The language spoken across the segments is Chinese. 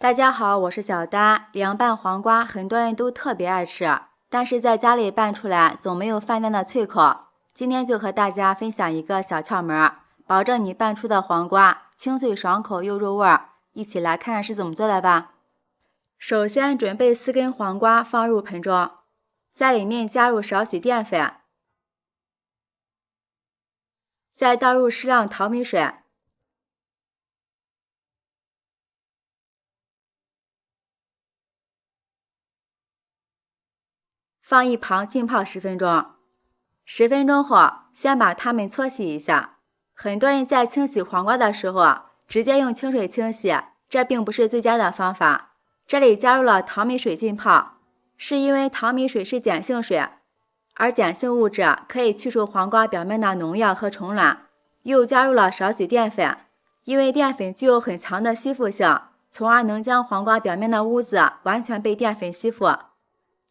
大家好，我是小丹。凉拌黄瓜很多人都特别爱吃，但是在家里拌出来总没有饭店的脆口。今天就和大家分享一个小窍门，保证你拌出的黄瓜清脆爽口又入味儿。一起来看看是怎么做的吧。首先准备4根黄瓜放入盆中，在里面加入少许淀粉，再倒入适量淘米水。放一旁浸泡10分钟。10分钟后，先把它们搓洗一下。很多人在清洗黄瓜的时候，直接用清水清洗，这并不是最佳的方法。这里加入了淘米水浸泡，是因为淘米水是碱性水，而碱性物质可以去除黄瓜表面的农药和虫卵。又加入了少许淀粉，因为淀粉具有很强的吸附性，从而能将黄瓜表面的污渍完全被淀粉吸附。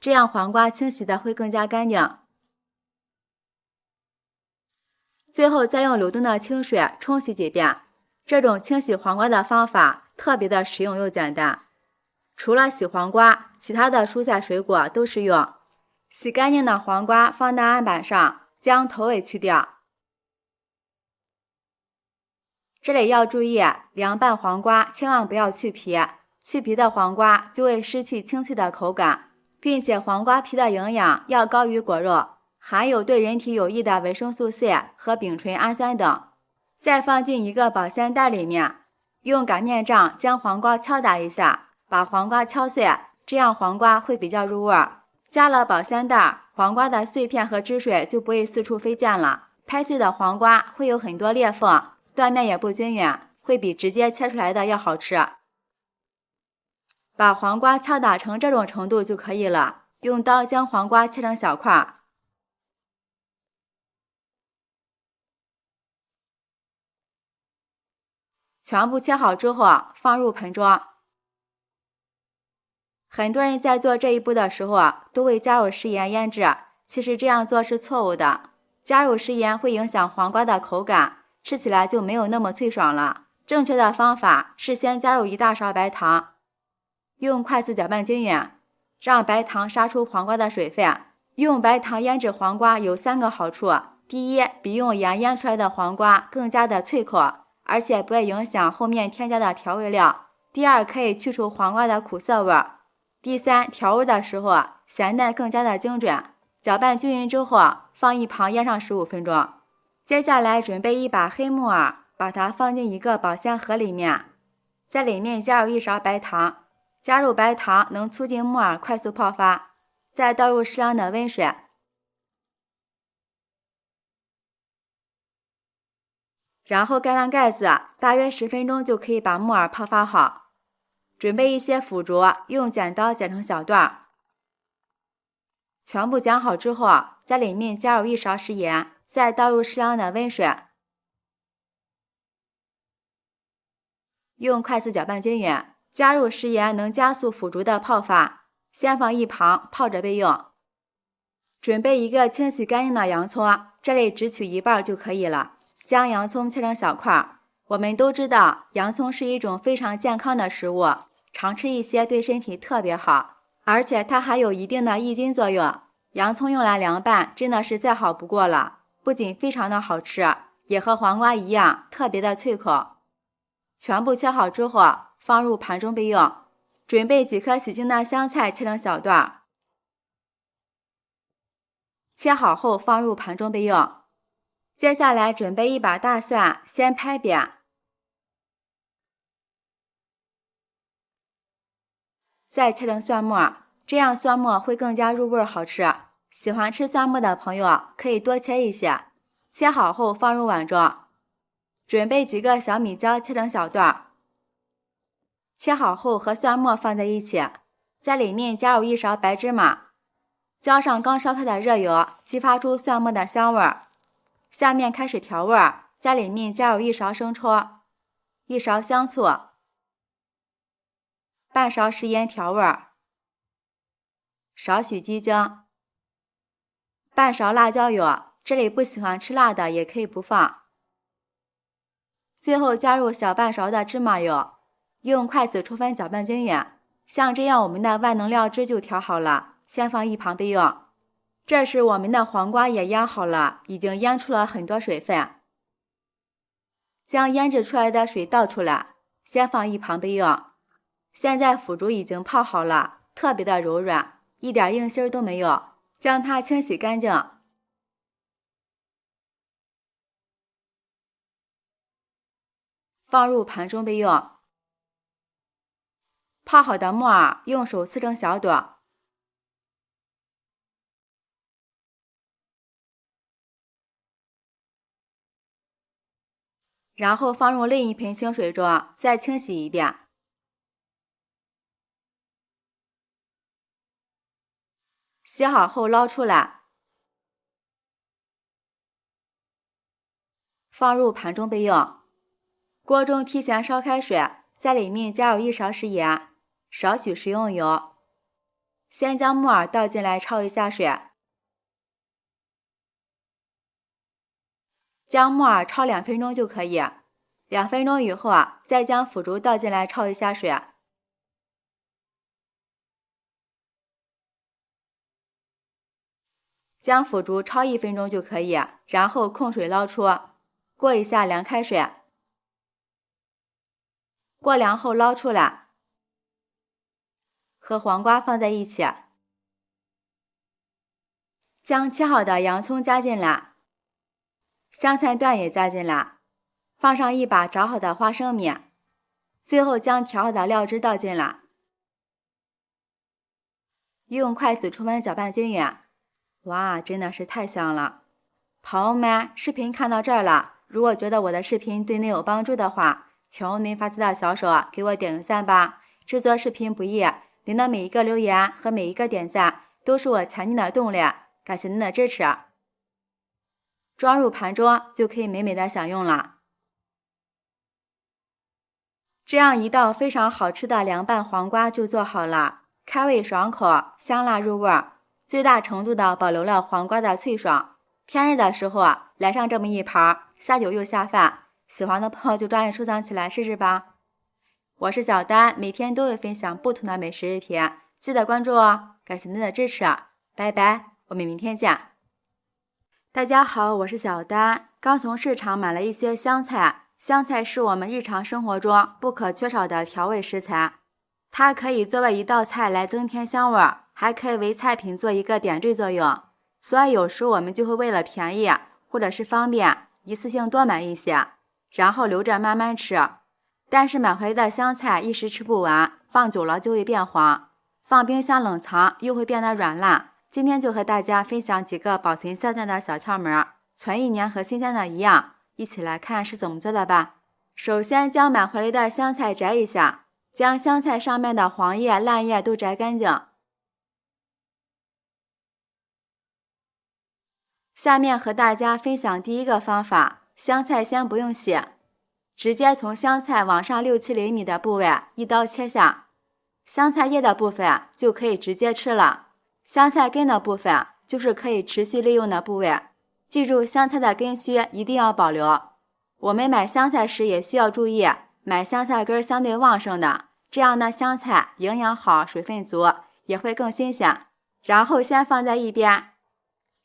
这样黄瓜清洗的会更加干净。最后再用流动的清水冲洗几遍。这种清洗黄瓜的方法特别的实用又简单。除了洗黄瓜，其他的蔬菜水果都适用。洗干净的黄瓜放到案板上，将头尾去掉。这里要注意，凉拌黄瓜千万不要去皮，去皮的黄瓜就会失去清脆的口感，并且黄瓜皮的营养要高于果肉，含有对人体有益的维生素 C 和丙醇氨酸等。再放进一个保鲜袋里面，用擀面杖将黄瓜敲打一下，把黄瓜敲碎，这样黄瓜会比较入味。加了保鲜袋，黄瓜的碎片和汁水就不会四处飞溅了。拍碎的黄瓜会有很多裂缝，断面也不均匀，会比直接切出来的要好吃。把黄瓜敲打成这种程度就可以了，用刀将黄瓜切成小块。全部切好之后放入盆中。很多人在做这一步的时候都会加入食盐腌制，其实这样做是错误的。加入食盐会影响黄瓜的口感，吃起来就没有那么脆爽了。正确的方法是先加入1大勺白糖，用筷子搅拌均匀，让白糖杀出黄瓜的水分。用白糖腌制黄瓜有3个好处：第一，比用盐腌出来的黄瓜更加的脆口，而且不会影响后面添加的调味料；第二，可以去除黄瓜的苦涩味；第三，调味的时候咸淡更加的精准。搅拌均匀之后，放一旁腌上15分钟。接下来准备一把黑木耳，把它放进一个保鲜盒里面，在里面加入1勺白糖。加入白糖能促进木耳快速泡发，再倒入适量的温水。然后盖上盖子，大约10分钟就可以把木耳泡发好。准备一些腐竹，用剪刀剪成小段。全部剪好之后，在里面加入1勺食盐，再倒入适量的温水，用筷子搅拌均匀。加入食盐能加速腐竹的泡发，先放一旁泡着备用。准备一个清洗干净的洋葱，这里只取1半就可以了。将洋葱切成小块。我们都知道洋葱是一种非常健康的食物，常吃一些对身体特别好，而且它还有一定的抑菌作用。洋葱用来凉拌真的是再好不过了，不仅非常的好吃，也和黄瓜一样特别的脆口。全部切好之后放入盘中备用。准备几颗洗净的香菜切成小段，切好后放入盘中备用。接下来准备一把大蒜，先拍扁，再切成蒜末，这样蒜末会更加入味好吃。喜欢吃蒜末的朋友可以多切一些。切好后放入碗中。准备几个小米椒切成小段，切好后和蒜末放在一起，在里面加入1勺白芝麻，浇上刚烧开的热油，激发出蒜末的香味。下面开始调味，在里面加入1勺生抽，1勺香醋，半勺食盐调味，少许鸡精，半勺辣椒油，这里不喜欢吃辣的也可以不放。最后加入小半勺的芝麻油，用筷子戳分搅拌均匀。像这样我们的万能料汁就调好了，先放一旁备用。这时我们的黄瓜也腌好了，已经腌出了很多水分。将腌制出来的水倒出来，先放一旁备用。现在腐竹已经泡好了，特别的柔软，一点硬芯都没有。将它清洗干净，放入盘中备用。泡好的木耳用手撕成小朵，然后放入另一盆清水中，再清洗一遍。洗好后捞出来，放入盘中备用。锅中提前烧开水，在里面加入1勺食盐，少许食用油。先将木耳倒进来焯一下水，将木耳焯2分钟就可以。2分钟以后再将腐竹倒进来焯一下水。将腐竹焯1分钟就可以，然后控水捞出，过一下凉开水。过凉后捞出来，和黄瓜放在一起，将切好的洋葱加进来，香菜段也加进来，放上一把炸好的花生米，最后将调好的料汁倒进来，用筷子充分搅拌均匀。哇，真的是太香了！朋友们，视频看到这儿了，如果觉得我的视频对您有帮助的话，请用您发财的小手给我点个赞吧。制作视频不易，您的每一个留言和每一个点赞都是我前进的动力，感谢您的支持。装入盘中就可以美美的享用了。这样一道非常好吃的凉拌黄瓜就做好了，开胃爽口，香辣入味，最大程度的保留了黄瓜的脆爽。天热的时候来上这么一盘，下酒又下饭。喜欢的朋友就抓紧收藏起来试试吧。我是小丹，每天都会分享不同的美食视频，记得关注哦。感谢您的支持，拜拜，我们明天见。大家好，我是小丹，刚从市场买了一些香菜。香菜是我们日常生活中不可缺少的调味食材，它可以作为一道菜来增添香味，还可以为菜品做一个点缀作用。所以有时我们就会为了便宜或者是方便，一次性多买一些，然后留着慢慢吃。但是买回来的香菜一时吃不完，放久了就会变黄，放冰箱冷藏又会变得软烂。今天就和大家分享几个保存香菜的小窍门，存1年和新鲜的一样，一起来看是怎么做的吧。首先将买回来的香菜摘一下，将香菜上面的黄叶、烂叶都摘干净。下面和大家分享第一个方法，香菜先不用洗，直接从香菜往上6-7厘米的部位一刀切下，香菜叶的部分就可以直接吃了，香菜根的部分就是可以持续利用的部位。记住，香菜的根须一定要保留。我们买香菜时也需要注意，买香菜根相对旺盛的，这样的香菜营养好，水分足，也会更新鲜。然后先放在一边。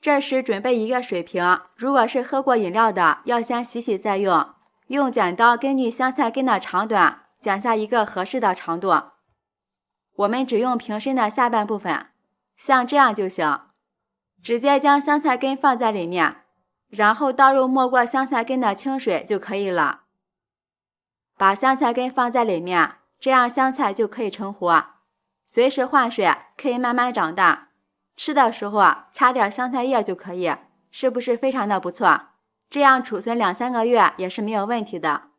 这时准备一个水瓶，如果是喝过饮料的，要先洗洗再用。用剪刀根据香菜根的长短剪下一个合适的长度。我们只用瓶身的下半部分，像这样就行。直接将香菜根放在里面，然后倒入没过香菜根的清水就可以了。把香菜根放在里面，这样香菜就可以成活，随时换水，可以慢慢长大。吃的时候掐点香菜叶就可以，是不是非常的不错？这样储存2-3个月也是没有问题的。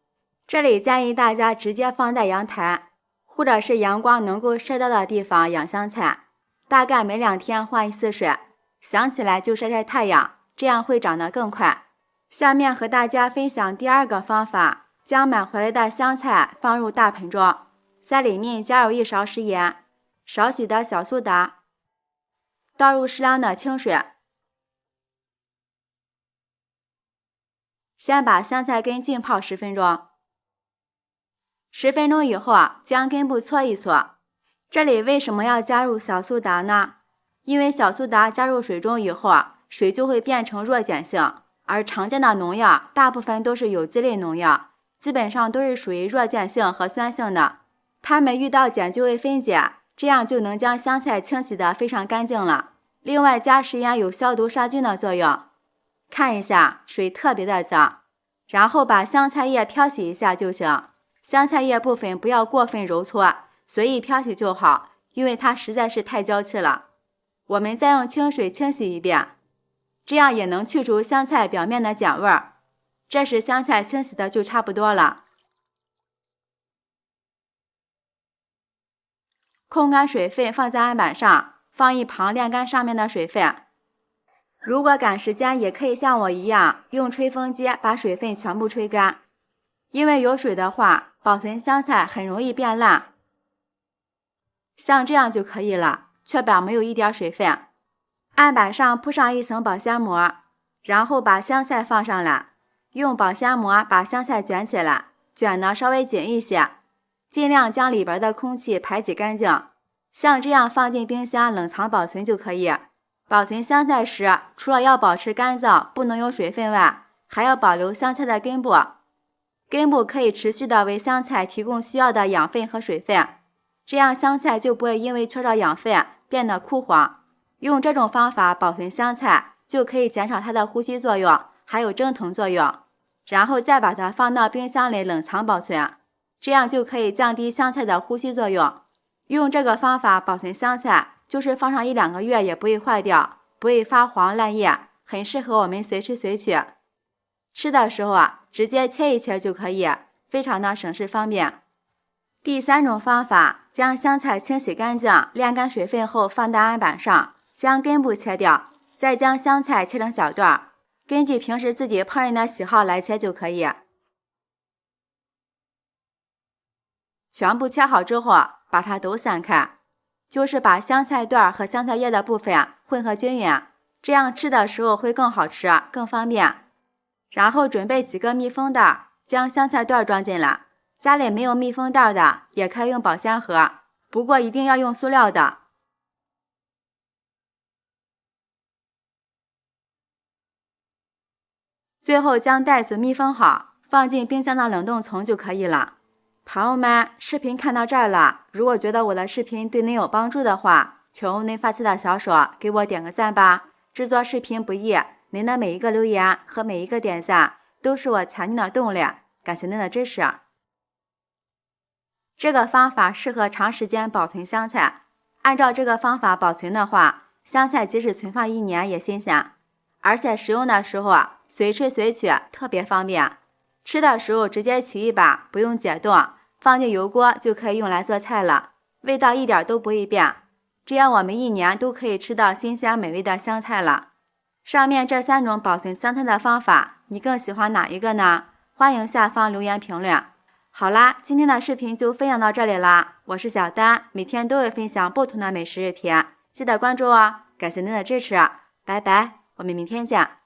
这里建议大家直接放在阳台，或者是阳光能够晒到的地方养香菜，大概每2天换一次水，想起来就晒晒太阳，这样会长得更快。下面和大家分享第二个方法，将买回来的香菜放入大盆中，在里面加入1勺食盐，少许的小苏打，倒入适量的清水，先把香菜根浸泡10分钟， 10分钟以后将根部搓一搓。这里为什么要加入小苏打呢？因为小苏打加入水中以后水就会变成弱碱性，而常见的农药大部分都是有机类农药，基本上都是属于弱碱性和酸性的，它们遇到碱就会分解，这样就能将香菜清洗得非常干净了。另外加食盐有消毒杀菌的作用。看一下，水特别的脏，然后把香菜叶漂洗一下就行。香菜叶部分不要过分揉搓，随意漂洗就好，因为它实在是太娇气了。我们再用清水清洗一遍，这样也能去除香菜表面的碱味儿。这时香菜清洗的就差不多了。控干水分放在案板上，放一旁晾干上面的水分。如果赶时间，也可以像我一样用吹风机把水分全部吹干，因为有水的话，保存香菜很容易变烂。像这样就可以了，确保没有一点水分。案板上铺上一层保鲜膜，然后把香菜放上来，用保鲜膜把香菜卷起来，卷得稍微紧一些，尽量将里边的空气排挤干净。像这样放进冰箱冷藏保存就可以。保存香菜时，除了要保持干燥，不能有水分外，还要保留香菜的根部。根部可以持续的为香菜提供需要的养分和水分，这样香菜就不会因为缺少养分变得枯黄。用这种方法保存香菜，就可以减少它的呼吸作用，还有蒸腾作用。然后再把它放到冰箱里冷藏保存，这样就可以降低香菜的呼吸作用。用这个方法保存香菜，就是放上1-2个月也不会坏掉，不会发黄烂叶，很适合我们随吃随取。吃的时候直接切一切就可以，非常的省事方便。第3种方法，将香菜清洗干净，晾干水分后放到案板上，将根部切掉，再将香菜切成小段，根据平时自己烹饪的喜好来切就可以。全部切好之后，把它都散开，就是把香菜段和香菜叶的部分混合均匀，这样吃的时候会更好吃，更方便。然后准备几个密封袋，将香菜段装进来。家里没有密封袋的，也可以用保鲜盒，不过一定要用塑料的。最后将袋子密封好，放进冰箱的冷冻层就可以了。朋友们，视频看到这儿了，如果觉得我的视频对您有帮助的话，求您发起的小手给我点个赞吧。制作视频不易，您的每一个留言和每一个点赞都是我前进的动力，感谢您的支持。这个方法适合长时间保存香菜，按照这个方法保存的话，香菜即使存放1年也新鲜，而且食用的时候随吃随取，特别方便。吃的时候直接取一把，不用解冻，放进油锅就可以用来做菜了，味道一点都不会变。这样我们1年都可以吃到新鲜美味的香菜了。上面这3种保存香菜的方法，你更喜欢哪一个呢？欢迎下方留言评论。好啦，今天的视频就分享到这里啦，我是小丹，每天都会分享不同的美食视频，记得关注哦，感谢您的支持，拜拜，我们明天见。